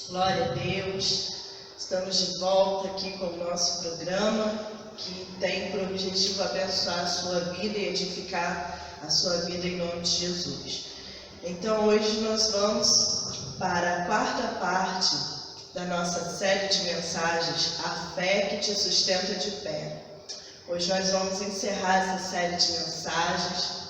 Glória a Deus, estamos de volta aqui com o nosso programa que tem por objetivo abençoar a sua vida e edificar a sua vida em nome de Jesus. Então hoje nós vamos para a quarta parte da nossa série de mensagens, A Fé que te sustenta de pé. Hoje nós vamos encerrar essa série de mensagens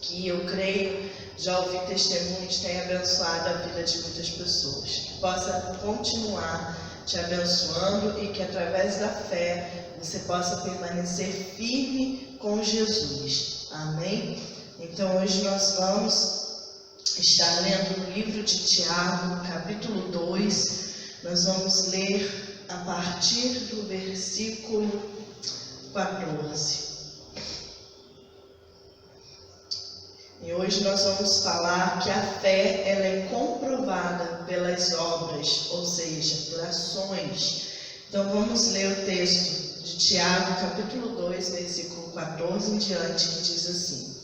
que eu creio já ouvi testemunhos que têm abençoado a vida de muitas pessoas. Que possa continuar te abençoando e que através da fé você possa permanecer firme com Jesus. Amém? Então hoje nós vamos estar lendo no livro de Tiago, capítulo 2. Nós vamos ler a partir do versículo 14. E hoje nós vamos falar que a fé ela é comprovada pelas obras, ou seja, por ações. Então vamos ler o texto de Tiago, capítulo 2, versículo 14 em diante, que diz assim: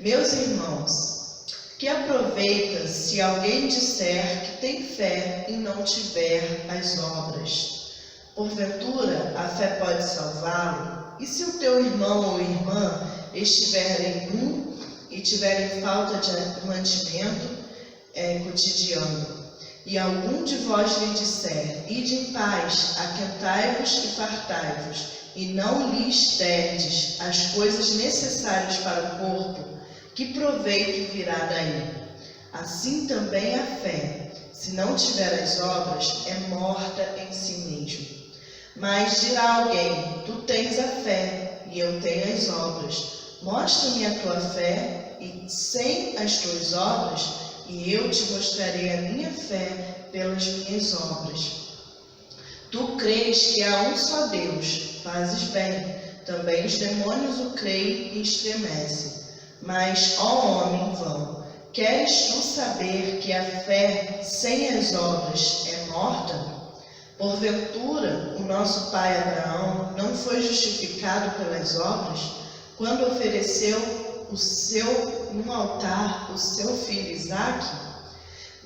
Meus irmãos, que aproveita se alguém disser que tem fé e não tiver as obras? Porventura a fé pode salvá-lo? E se o teu irmão ou irmã estiverem nu e tiverem falta de mantimento cotidiano, e algum de vós lhe disser: ide em paz, aquentai-vos e fartai-vos, e não lhes derdes as coisas necessárias para o corpo, que proveito virá daí? Assim também a fé, se não tiver as obras, é morta em si mesmo. Mas dirá alguém: tu tens a fé, e eu tenho as obras. Mostra-me a tua fé e sem as tuas obras, e eu te mostrarei a minha fé pelas minhas obras. Tu crês que há um só Deus, fazes bem. Também os demônios o creem e estremecem. Mas, ó homem vão, queres tu saber que a fé sem as obras é morta? Porventura, o nosso pai Abraão não foi justificado pelas obras, quando ofereceu no altar o seu filho Isaque?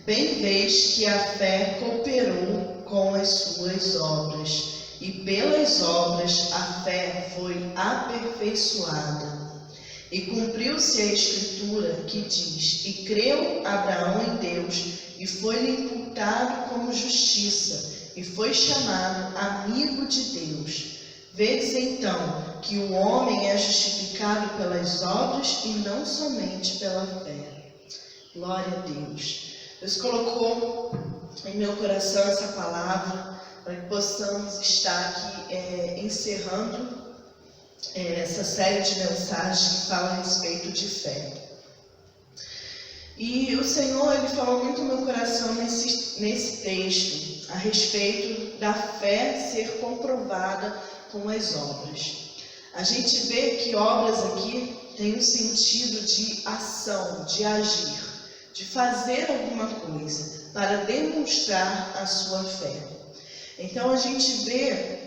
Bem vês que a fé cooperou com as suas obras, e pelas obras a fé foi aperfeiçoada. E cumpriu-se a escritura que diz: e creu Abraão em Deus, e foi-lhe imputado como justiça, e foi chamado amigo de Deus. Vedes então que o homem é justificado pelas obras e não somente pela fé. Glória a Deus. Deus colocou em meu coração essa palavra para que possamos estar aqui encerrando essa série de mensagens que fala a respeito de fé. E o Senhor ele falou muito no meu coração nesse texto a respeito da fé ser comprovada com as obras. A gente vê que obras aqui tem um sentido de ação, de agir, de fazer alguma coisa para demonstrar a sua fé. Então a gente vê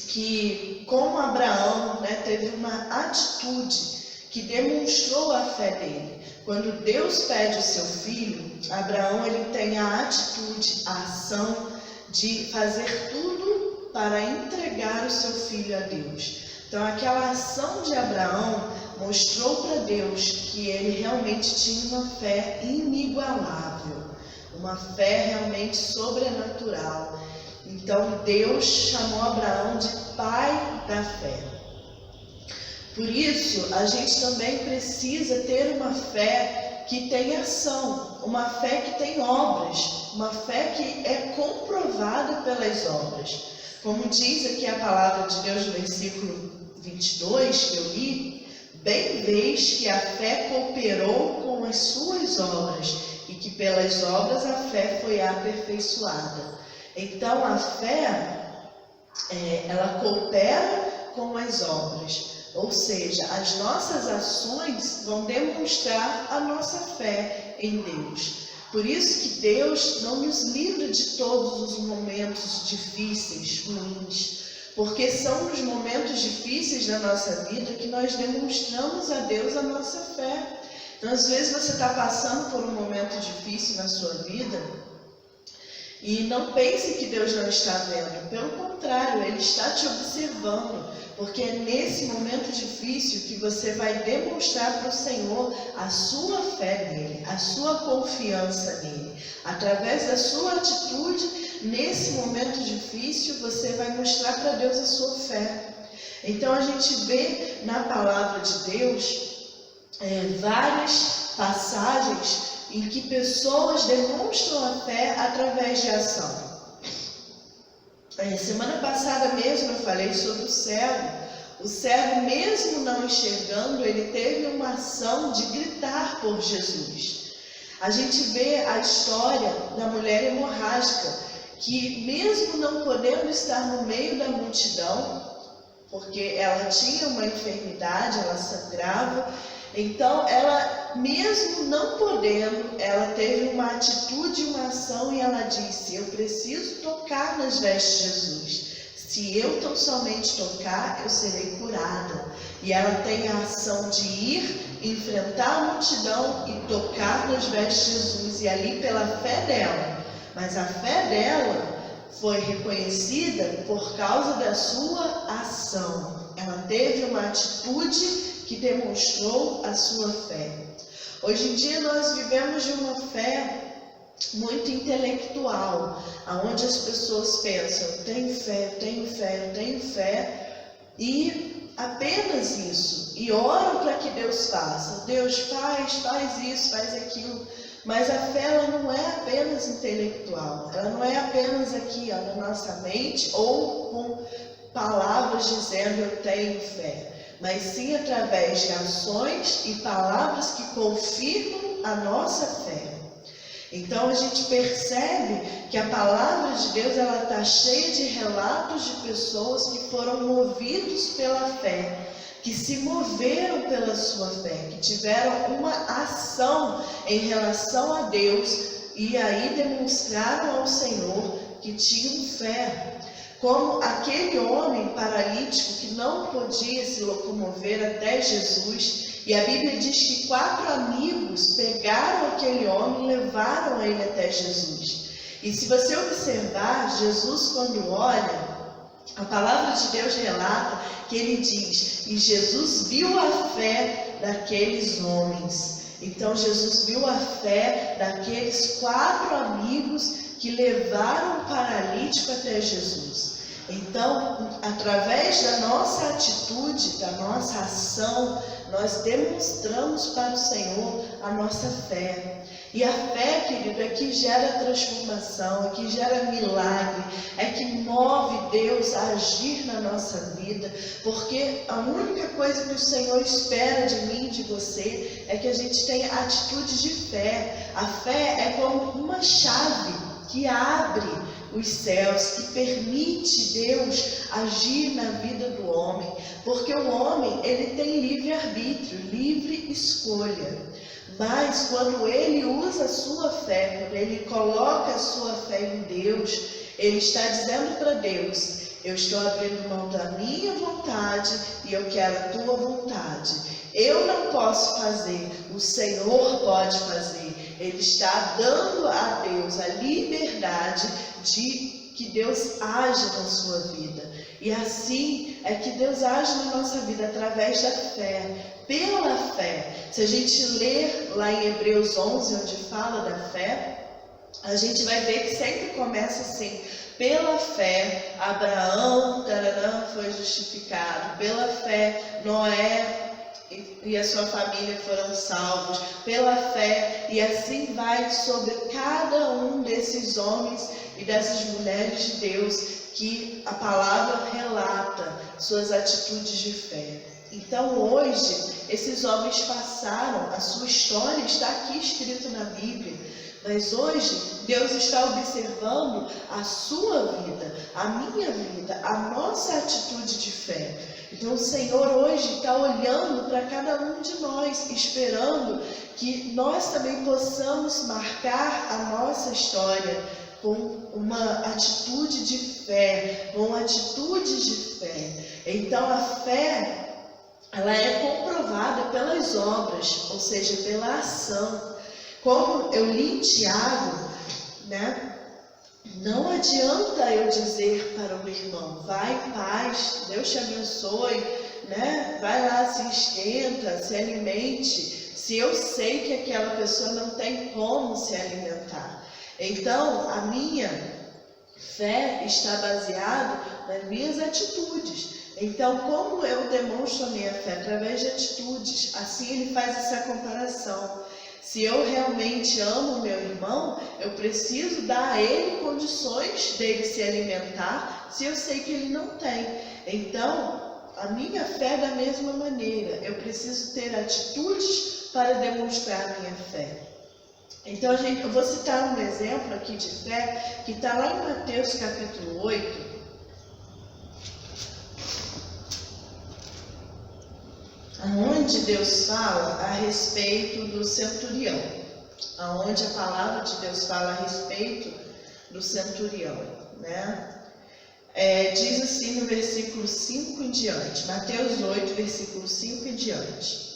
que como Abraão teve uma atitude que demonstrou a fé dele. Quando Deus pede o seu filho, Abraão ele tem a atitude, a ação de fazer tudo para entregar o seu filho a Deus. Então aquela ação de Abraão mostrou para Deus que ele realmente tinha uma fé inigualável, uma fé realmente sobrenatural. Então Deus chamou Abraão de pai da fé. Por isso a gente também precisa ter uma fé que tem ação, uma fé que tem obras, uma fé que é comprovada pelas obras. Como diz aqui a palavra de Deus no versículo 22 que eu li: bem vês que a fé cooperou com as suas obras, e que pelas obras a fé foi aperfeiçoada. Então a fé, ela coopera com as obras, ou seja, as nossas ações vão demonstrar a nossa fé em Deus. Por isso que Deus não nos livra de todos os momentos difíceis, ruins, porque são nos momentos difíceis da nossa vida que nós demonstramos a Deus a nossa fé. Então, às vezes você está passando por um momento difícil na sua vida E não pense que Deus não está vendo, pelo contrário, Ele está te observando, porque é nesse momento difícil que você vai demonstrar para o Senhor a sua fé nele, a sua confiança nele. Através da sua atitude, nesse momento difícil, você vai mostrar para Deus a sua fé. Então a gente vê na palavra de Deus várias passagens em que pessoas demonstram a fé através de ação. Semana passada mesmo eu falei sobre o cego. O cego, mesmo não enxergando, ele teve uma ação de gritar por Jesus. A gente vê a história da mulher hemorrágica, que mesmo não podendo estar no meio da multidão, porque ela tinha uma enfermidade, ela sangrava, então ela, mesmo não podendo, ela teve uma atitude, uma ação, e ela disse: eu preciso tocar nas vestes de Jesus. Se eu tão somente tocar, eu serei curada. E ela tem a ação de ir, enfrentar a multidão e tocar nas vestes de Jesus, e ali pela fé dela. Mas a fé dela foi reconhecida por causa da sua ação. Ela teve uma atitude que demonstrou a sua fé. Hoje em dia nós vivemos de uma fé muito intelectual, aonde as pessoas pensam: eu tenho fé, eu tenho fé, eu tenho fé, e apenas isso, e oram para que Deus faça. Deus faz isso, faz aquilo. Mas a fé, ela não é apenas intelectual, ela não é apenas aqui na nossa mente, ou com palavras dizendo eu tenho fé, mas sim através de ações e palavras que confirmam a nossa fé. Então a gente percebe que a palavra de Deus, ela está cheia de relatos de pessoas que foram movidos pela fé, que se moveram pela sua fé, que tiveram uma ação em relação a Deus e aí demonstraram ao Senhor que tinham fé. Como aquele homem paralítico que não podia se locomover até Jesus, e a Bíblia diz que 4 amigos pegaram aquele homem e levaram ele até Jesus. E se você observar, Jesus, quando olha, a palavra de Deus relata que ele diz: e Jesus viu a fé daqueles homens. Então Jesus viu a fé daqueles 4 amigos que levaram o paralítico até Jesus. Então, através da nossa atitude, da nossa ação, nós demonstramos para o Senhor a nossa fé. E a fé, querido, é que gera transformação, é que gera milagre, é que move Deus a agir na nossa vida, porque a única coisa que o Senhor espera de mim e de você é que a gente tenha atitude de fé. A fé é como uma chave que abre os céus, que permite Deus agir na vida do homem, porque o homem, ele tem livre-arbítrio, livre escolha. Mas quando ele usa a sua fé, quando ele coloca a sua fé em Deus, ele está dizendo para Deus: eu estou abrindo mão da minha vontade e eu quero a tua vontade. Eu não posso fazer, o Senhor pode fazer. Ele está dando a Deus a liberdade de que Deus age na sua vida. E assim é que Deus age na nossa vida, através da fé, pela fé. Se a gente ler lá em Hebreus 11, onde fala da fé, a gente vai ver que sempre começa assim: pela fé, Abraão foi justificado, pela fé, Noé e a sua família foram salvos, pela fé, e assim vai sobre cada um desses homens e dessas mulheres de Deus que a palavra relata suas atitudes de fé. Então hoje, esses homens passaram, a sua história está aqui escrito na Bíblia, mas hoje Deus está observando a sua vida, a minha vida, a nossa atitude de fé. Então o Senhor hoje está olhando para cada um de nós, esperando que nós também possamos marcar a nossa história com uma atitude de fé, com atitudes de fé. Então a fé, ela é comprovada pelas obras, ou seja, pela ação. Como eu li em Tiago, Não adianta eu dizer para o irmão, vai em paz, Deus te abençoe, né? Vai lá, se esquenta, se alimente, se eu sei que aquela pessoa não tem como se alimentar. Então, a minha fé está baseada nas minhas atitudes. Então, como eu demonstro a minha fé? Através de atitudes. Assim ele faz essa comparação. Se eu realmente amo meu irmão, eu preciso dar a ele condições dele se alimentar, se eu sei que ele não tem. Então, a minha fé é da mesma maneira. Eu preciso ter atitudes para demonstrar a minha fé. Então, eu vou citar um exemplo aqui de fé, que está lá em Mateus capítulo 8. Onde Deus fala a respeito do centurião. Onde a palavra de Deus fala a respeito do centurião, né? Diz assim no versículo 5 em diante. Mateus 8, versículo 5 em diante.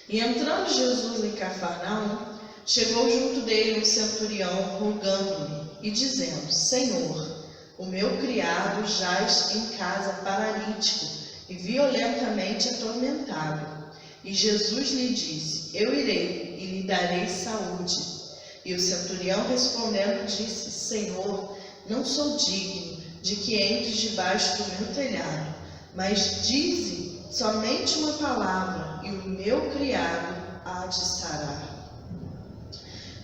E entrando Jesus em Cafarnaum, chegou junto dele um centurião, rogando-lhe e dizendo: Senhor, o meu criado jaz em casa paralítico e violentamente atormentado. E Jesus lhe disse: Eu irei e lhe darei saúde. E o centurião respondendo disse: Senhor, não sou digno de que entres debaixo do meu telhado, mas dize somente uma palavra e o meu criado há de sarar.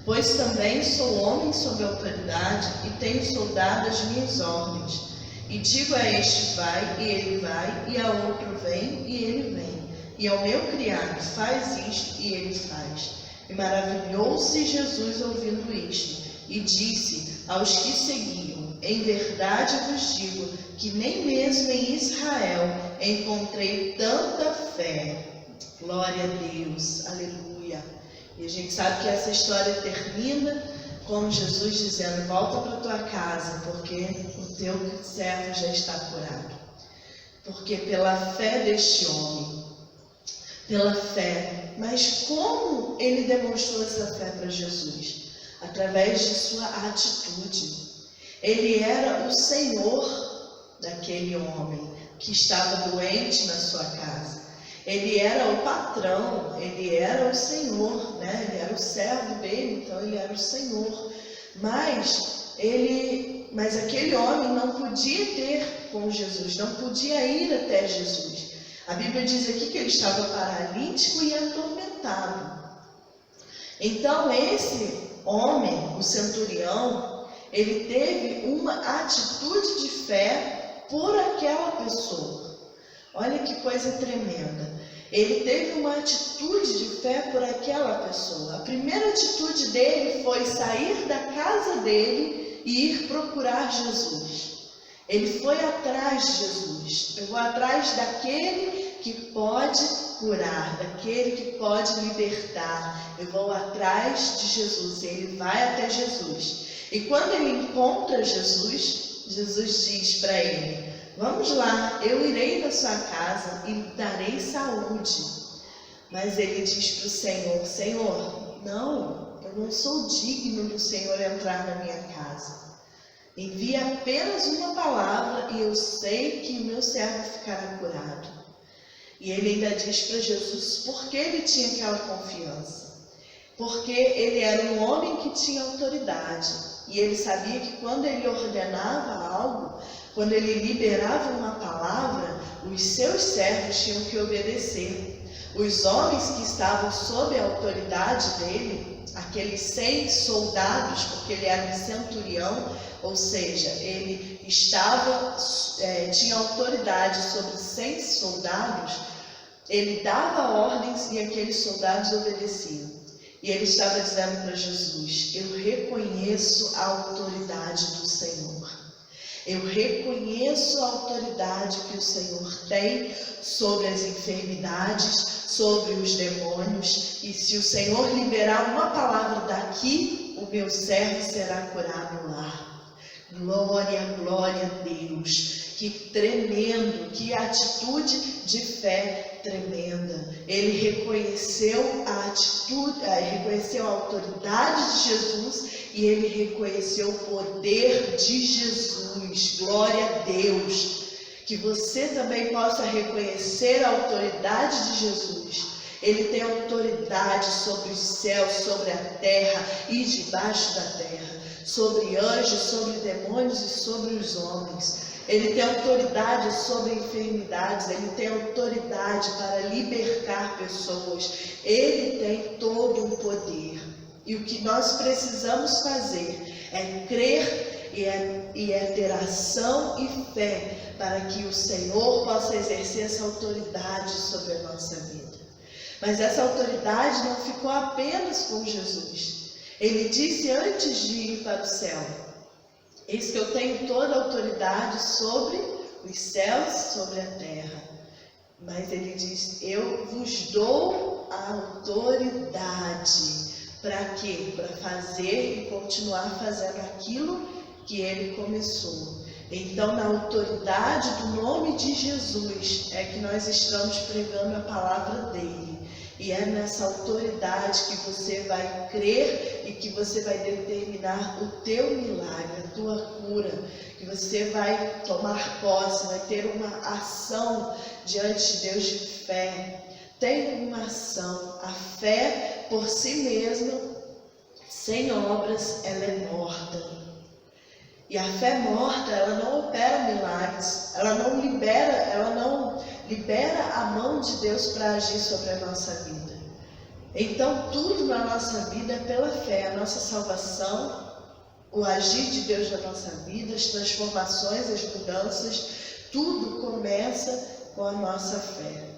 Pois também sou homem sob autoridade e tenho soldado as minhas ordens. E digo a este, vai, e ele vai, e a outro, vem, e ele vem. E ao meu criado, faz isto, e ele faz. E maravilhou-se Jesus ouvindo isto, e disse aos que seguiam: Em verdade vos digo, que nem mesmo em Israel encontrei tanta fé. Glória a Deus, aleluia. E a gente sabe que essa história termina com Jesus dizendo: volta para tua casa, porque o teu servo já está curado. Porque pela fé deste homem, pela fé, mas como ele demonstrou essa fé para Jesus? Através de sua atitude. Ele era o Senhor daquele homem que estava doente na sua casa. Ele era o patrão, ele era o Senhor, né? Ele era o servo dele, então ele era o Senhor. Mas aquele homem não podia ter com Jesus, não podia ir até Jesus. A Bíblia diz aqui que ele estava paralítico e atormentado. Então esse homem, o centurião, ele teve uma atitude de fé por aquela pessoa. Olha que coisa tremenda. Ele teve uma atitude de fé por aquela pessoa. A primeira atitude dele foi sair da casa dele e ir procurar Jesus. Ele foi atrás de Jesus. Eu vou atrás daquele que pode curar, daquele que pode libertar. Eu vou atrás de Jesus. Ele vai até Jesus. E quando ele encontra Jesus, Jesus diz para ele: vamos lá, eu irei na sua casa e lhe darei saúde. Mas ele diz para o Senhor: Senhor, não, eu não sou digno do Senhor entrar na minha casa. Envia apenas uma palavra e eu sei que o meu servo ficará curado. E ele ainda diz para Jesus por que ele tinha aquela confiança. Porque ele era um homem que tinha autoridade. E ele sabia que quando ele ordenava algo, quando ele liberava uma palavra, os seus servos tinham que obedecer. Os homens que estavam sob a autoridade dele, aqueles 100 soldados, porque ele era um centurião, ou seja, ele tinha autoridade sobre 100 soldados, ele dava ordens e aqueles soldados obedeciam. E ele estava dizendo para Jesus: eu reconheço a autoridade do Senhor. Eu reconheço a autoridade que o Senhor tem sobre as enfermidades, sobre os demônios. E se o Senhor liberar uma palavra daqui, o meu servo será curado lá. Glória, glória a Deus. Que tremendo, que atitude de fé tremenda. Ele reconheceu a atitude, reconheceu a autoridade de Jesus e ele reconheceu o poder de Jesus. Glória a Deus. Que você também possa reconhecer a autoridade de Jesus. Ele tem autoridade sobre os céus, sobre a terra e debaixo da terra, sobre anjos, sobre demônios e sobre os homens. Ele tem autoridade sobre enfermidades, ele tem autoridade para libertar pessoas. Ele tem todo o poder. E o que nós precisamos fazer é crer e é ter ação e fé para que o Senhor possa exercer essa autoridade sobre a nossa vida. Mas essa autoridade não ficou apenas com Jesus. Ele disse antes de ir para o céu: eis que eu tenho toda a autoridade sobre os céus, sobre a terra. Mas ele diz: eu vos dou a autoridade. Para quê? Para fazer e continuar fazendo aquilo que ele começou. Então, na autoridade do nome de Jesus é que nós estamos pregando a palavra dele. E é nessa autoridade que você vai crer e que você vai determinar o teu milagre, a tua cura, que você vai tomar posse, vai ter uma ação diante de Deus de fé. Tem uma ação. A fé por si mesma, sem obras, ela é morta. E a fé morta, ela não opera milagres, ela não libera a mão de Deus para agir sobre a nossa vida. Então, tudo na nossa vida é pela fé, a nossa salvação, o agir de Deus na nossa vida, as transformações, as mudanças, tudo começa com a nossa fé.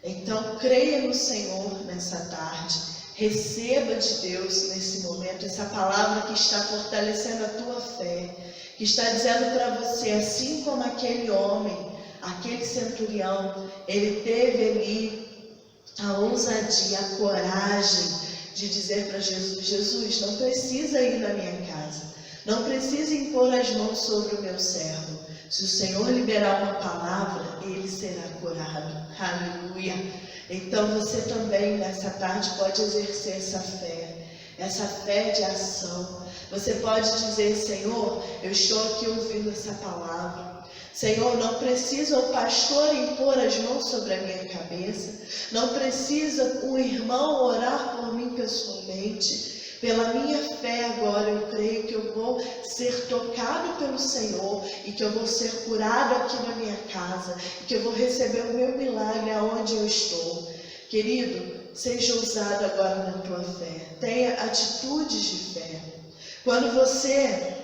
Então, creia no Senhor nessa tarde, receba de Deus nesse momento essa palavra que está fortalecendo a tua fé, que está dizendo para você, assim como aquele homem, aquele centurião, ele teve ali a ousadia, a coragem de dizer para Jesus: Jesus, não precisa ir na minha casa, não precisa impor as mãos sobre o meu servo. Se o Senhor liberar uma palavra, ele será curado. Aleluia! Então você também nessa tarde pode exercer essa fé de ação. Você pode dizer: Senhor, eu estou aqui ouvindo essa palavra. Senhor, não precisa o pastor impor as mãos sobre a minha cabeça. Não precisa um irmão orar por mim pessoalmente. Pela minha fé agora eu creio que eu vou ser tocado pelo Senhor e que eu vou ser curado aqui na minha casa e que eu vou receber o meu milagre aonde eu estou. Querido, seja ousado agora na tua fé. Tenha atitudes de fé. Quando você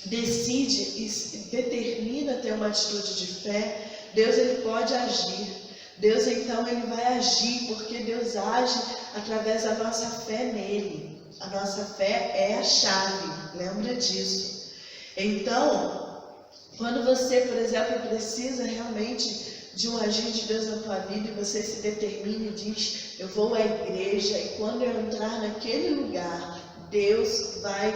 decide e determina ter uma atitude de fé, Deus ele pode agir. Deus então ele vai agir, porque Deus age através da nossa fé nele. A nossa fé é a chave, lembra disso. Então, quando você, por exemplo, precisa realmente de um agir de Deus na tua vida e você se determina e diz: eu vou à igreja e quando eu entrar naquele lugar, Deus vai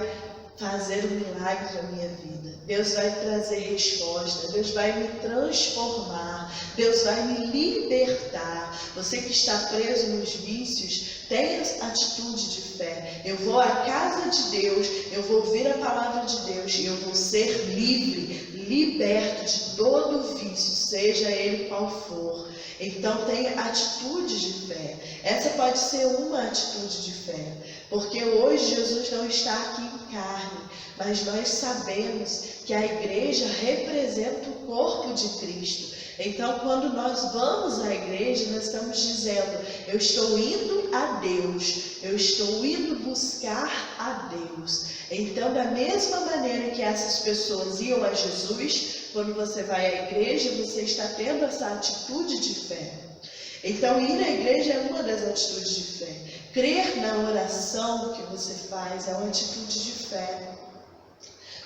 fazer um milagre na minha vida. Deus vai trazer resposta, Deus vai me transformar, Deus vai me libertar. Você que está preso nos vícios, tenha atitude de fé. Eu vou à casa de Deus, eu vou ouvir a palavra de Deus e eu vou ser livre, liberto de todo vício, seja ele qual for. Então tenha atitude de fé. Essa pode ser uma atitude de fé, porque hoje Jesus não está aqui em carne, mas nós sabemos que a igreja representa o corpo de Cristo. Então, quando nós vamos à igreja, nós estamos dizendo: eu estou indo a Deus, eu estou indo buscar a Deus. Então, da mesma maneira que essas pessoas iam a Jesus, quando você vai à igreja, você está tendo essa atitude de fé. Então, ir à igreja é uma das atitudes de fé. Crer na oração que você faz é uma atitude de fé.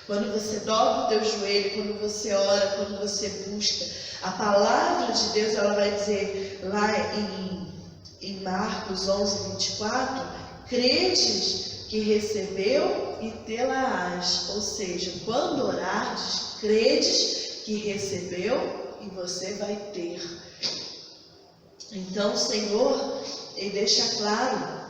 Quando você dobra o teu joelho, quando você ora, quando você busca, a palavra de Deus, ela vai dizer lá em Marcos 11:24, credes que recebeu e tê-la-ás. Ou seja, quando orares, credes que recebeu e você vai ter. Então o Senhor, ele deixa claro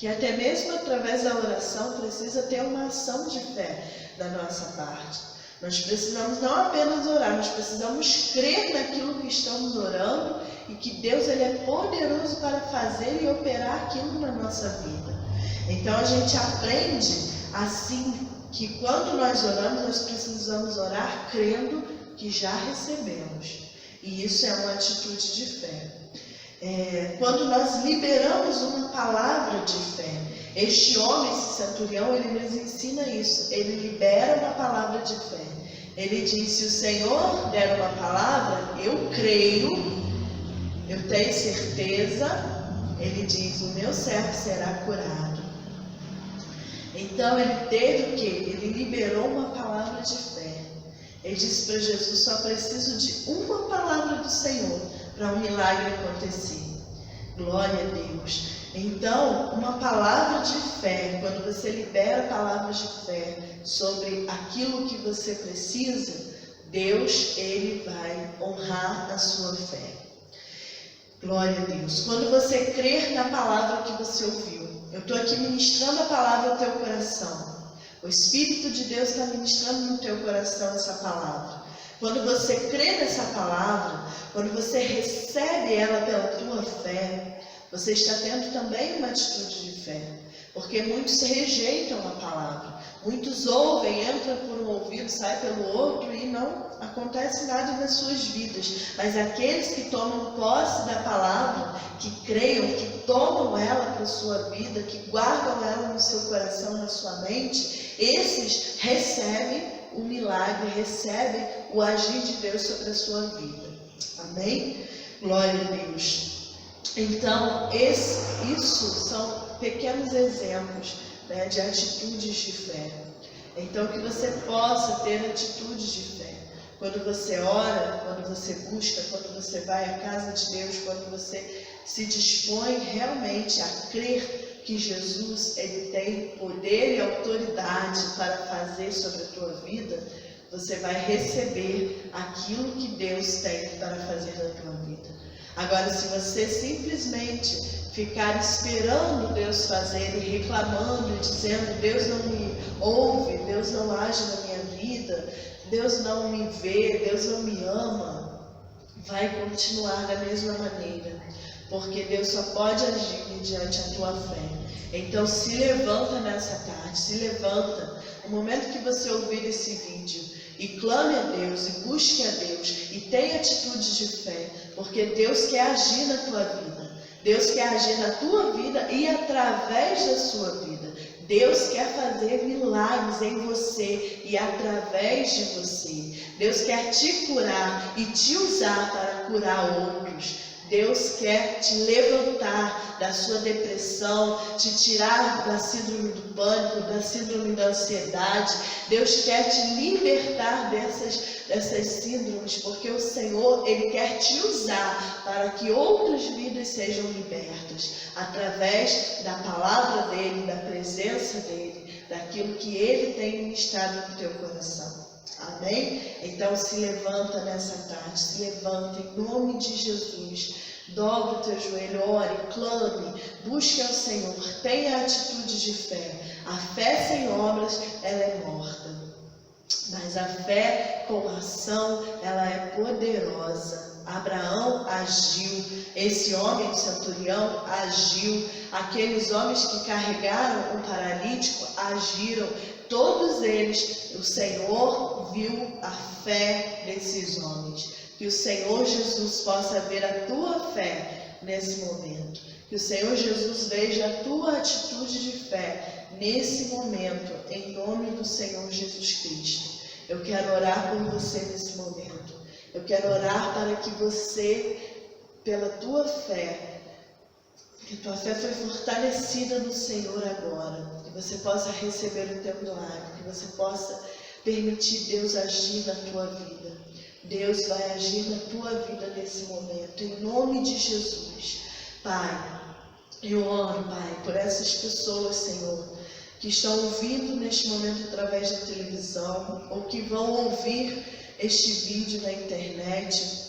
que até mesmo através da oração precisa ter uma ação de fé da nossa parte. Nós precisamos não apenas orar, nós precisamos crer naquilo que estamos orando e que Deus ele é poderoso para fazer e operar aquilo na nossa vida. Então a gente aprende assim que quando nós oramos, nós precisamos orar crendo que já recebemos. E isso é uma atitude de fé. Quando nós liberamos uma palavra de fé, este homem, esse centurião, ele nos ensina isso. Ele libera uma palavra de fé. Ele diz: se o Senhor der uma palavra, eu creio, eu tenho certeza. Ele diz: o meu servo será curado. Então ele teve o quê? Ele liberou uma palavra de fé. Ele disse para Jesus: só preciso de uma palavra do Senhor para um milagre acontecer. Glória a Deus. Então, uma palavra de fé, quando você libera palavras de fé sobre aquilo que você precisa, Deus, ele vai honrar a sua fé. Glória a Deus. Quando você crer na palavra que você ouviu, eu estou aqui ministrando a palavra ao teu coração. O Espírito de Deus está ministrando no teu coração essa palavra. Quando você crê nessa palavra, quando você recebe ela pela tua fé, você está tendo também uma atitude de fé. Porque muitos rejeitam a palavra. Muitos ouvem, entram por um ouvido, saem pelo outro e não acontece nada nas suas vidas. Mas aqueles que tomam posse da palavra, que creiam, que tomam ela para a sua vida, que guardam ela no seu coração, na sua mente, esses recebem o milagre, recebem o agir de Deus sobre a sua vida. Amém? Glória a Deus. Então, isso são pequenos exemplos, né, de atitudes de fé. Então, que você possa ter atitudes de fé. Quando você ora, quando você busca, quando você vai à casa de Deus, quando você se dispõe realmente a crer que Jesus ele tem poder e autoridade para fazer sobre a tua vida, você vai receber aquilo que Deus tem para fazer na tua vida. Agora, se você simplesmente ficar esperando Deus fazer e reclamando e dizendo: Deus não me ouve, Deus não age na minha vida, Deus não me vê, Deus não me ama, vai continuar da mesma maneira, porque Deus só pode agir mediante a tua fé. Então se levanta nessa tarde, se levanta, no momento que você ouvir esse vídeo, e clame a Deus, e busque a Deus, e tenha atitude de fé, porque Deus quer agir na tua vida. Deus quer agir na tua vida e através da sua vida. Deus quer fazer milagres em você e através de você. Deus quer te curar e te usar para curar outros. Deus quer te levantar da sua depressão, te tirar da síndrome do pânico, da síndrome da ansiedade. Deus quer te libertar dessas síndromes, porque o Senhor, ele quer te usar para que outras vidas sejam libertas, através da palavra dele, da presença dele, daquilo que ele tem ministrado no teu coração. Amém? Então se levanta nessa tarde, se levanta em nome de Jesus, dobra o teu joelho, ore, clame, busque ao Senhor, tenha atitude de fé. A fé sem obras, ela é morta, mas a fé com ação, ela é poderosa. Abraão agiu, esse homem centurião agiu, aqueles homens que carregaram um paralítico agiram, todos eles, o Senhor viu a fé desses homens. Que o Senhor Jesus possa ver a tua fé nesse momento, que o Senhor Jesus veja a tua atitude de fé nesse momento, em nome do Senhor Jesus Cristo. Eu quero orar por você nesse momento. Eu quero orar para que você, pela tua fé, que tua fé foi fortalecida no Senhor agora, que você possa receber o teu milagre, que você possa permitir Deus agir na tua vida. Deus vai agir na tua vida nesse momento, em nome de Jesus. Pai, eu oro, Pai, por essas pessoas, Senhor, que estão ouvindo neste momento através da televisão, ou que vão ouvir este vídeo na internet,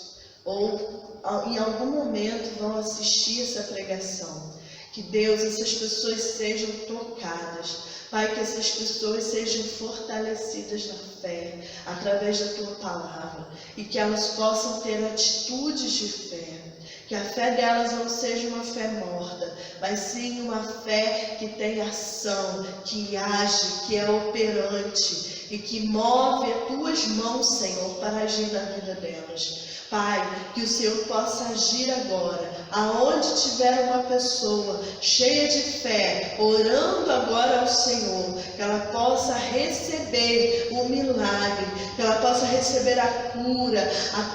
ou em algum momento vão assistir essa pregação. Que Deus, essas pessoas sejam tocadas. Pai, que essas pessoas sejam fortalecidas na fé, através da Tua palavra, e que elas possam ter atitudes de fé. Que a fé delas não seja uma fé morta, mas sim uma fé que tem ação, que age, que é operante e que move as Tuas mãos, Senhor, para agir na vida delas. Pai, que o Senhor possa agir agora, aonde tiver uma pessoa cheia de fé, orando agora ao Senhor, que ela possa receber o milagre, que ela possa receber a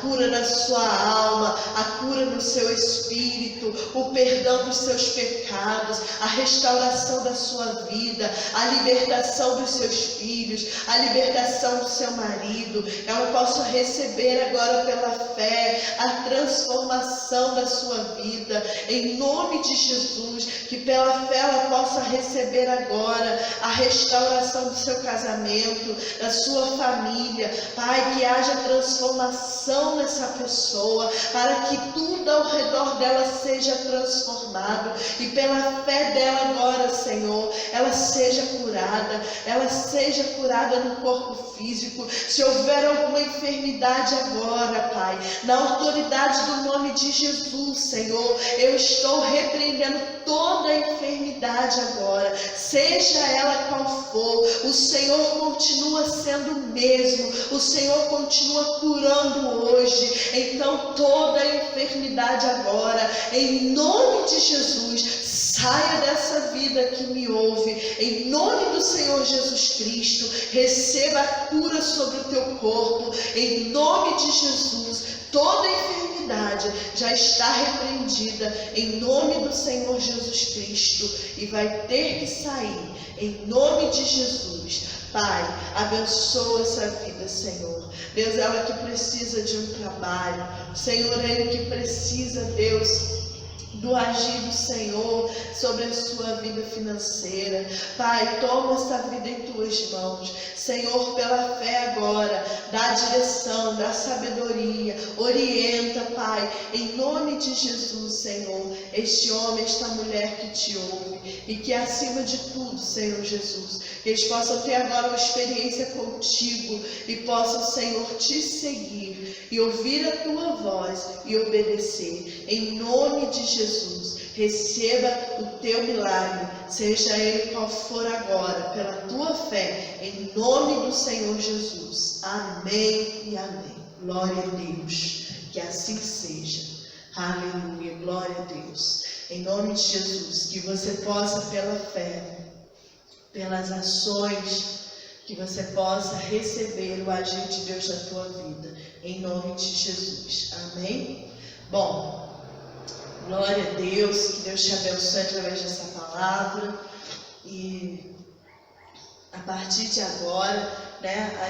cura da sua alma, a cura do seu espírito, o perdão dos seus pecados, a restauração da sua vida, a libertação dos seus filhos, a libertação do seu marido. Ela possa receber agora pela fé a transformação da sua vida, em nome de Jesus, que pela fé ela possa receber agora a restauração do seu casamento, da sua família. Pai, que haja transformação nessa pessoa, para que tudo ao redor dela seja transformado, e pela fé dela agora, Senhor, ela seja curada no corpo físico. Se houver alguma enfermidade agora, Pai, na autoridade do nome de Jesus, Senhor, eu estou repreendendo toda a enfermidade agora, seja ela qual for. O Senhor continua sendo o mesmo, o Senhor continua curando hoje. Então toda a enfermidade agora, em nome de Jesus, saia dessa vida que me ouve, em nome do Senhor Jesus Cristo. Receba a cura sobre o teu corpo, em nome de Jesus. Toda enfermidade já está repreendida em nome do Senhor Jesus Cristo e vai ter que sair em nome de Jesus. Pai, abençoa essa vida, Senhor. Deus, ela que precisa de um trabalho. Senhor, ele que precisa, Deus, do agir do Senhor sobre a sua vida financeira. Pai, toma essa vida em Tuas mãos. Senhor, pela fé agora, dá direção, dá sabedoria, orienta, Pai, em nome de Jesus, Senhor, este homem, esta mulher que Te ouve, e que acima de tudo, Senhor Jesus, que eles possam ter agora uma experiência contigo e possam, Senhor, Te seguir e ouvir a Tua voz e obedecer. Em nome de Jesus, receba o Teu milagre, seja ele qual for agora, pela Tua fé, em nome do Senhor Jesus. Amém e amém. Glória a Deus, que assim seja. Aleluia, glória a Deus. Em nome de Jesus, que você possa pela fé, pelas ações, que você possa receber o agir de Deus na tua vida, em nome de Jesus. Amém? Bom, glória a Deus, que Deus te abençoe através dessa palavra. E a partir de agora,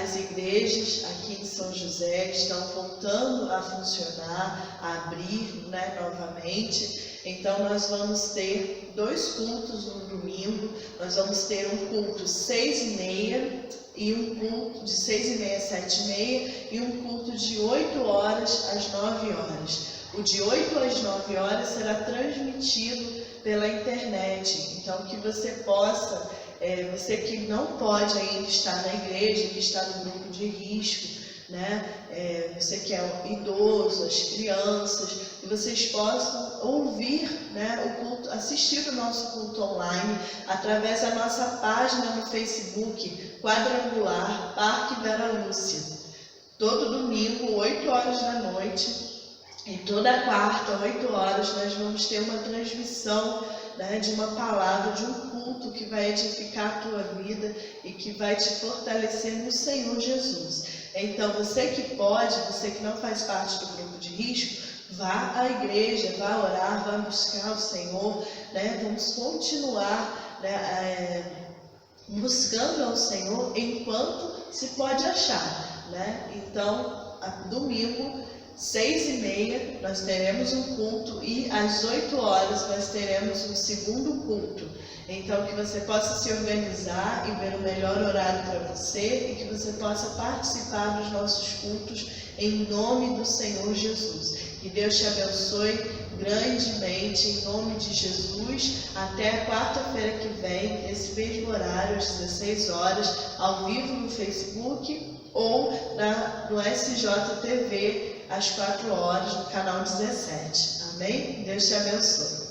as igrejas aqui em São José estão voltando a funcionar, a abrir novamente. Então nós vamos ter 2 cultos no domingo. Nós vamos ter um culto 6h30 e um culto de 6h30 às 7h30 e um culto de 8 horas às 9 horas. O de 8 às 9 horas será transmitido pela internet. Então que você possa, você que não pode ainda estar na igreja, que está no grupo de risco, você que é idoso, as crianças, que vocês possam ouvir o culto, assistir o nosso culto online através da nossa página no Facebook, Quadrangular Parque Vera Lúcia. Todo domingo, 8 horas da noite, e toda quarta, 8 horas, nós vamos ter uma transmissão de uma palavra, de um culto que vai edificar a tua vida e que vai te fortalecer no Senhor Jesus. Então, você que pode, você que não faz parte do grupo de risco, vá à igreja, vá orar, vá buscar o Senhor, vamos continuar buscando ao Senhor enquanto se pode achar, Então, domingo, 6h30, nós teremos um culto e às 8 horas nós teremos um segundo culto. Então, que você possa se organizar e ver o melhor horário para você e que você possa participar dos nossos cultos em nome do Senhor Jesus. Que Deus te abençoe grandemente, em nome de Jesus. Até quarta-feira que vem, nesse mesmo horário, às 16 horas, ao vivo no Facebook ou no SJTV, às 4 horas, no canal 17. Amém? Deus te abençoe.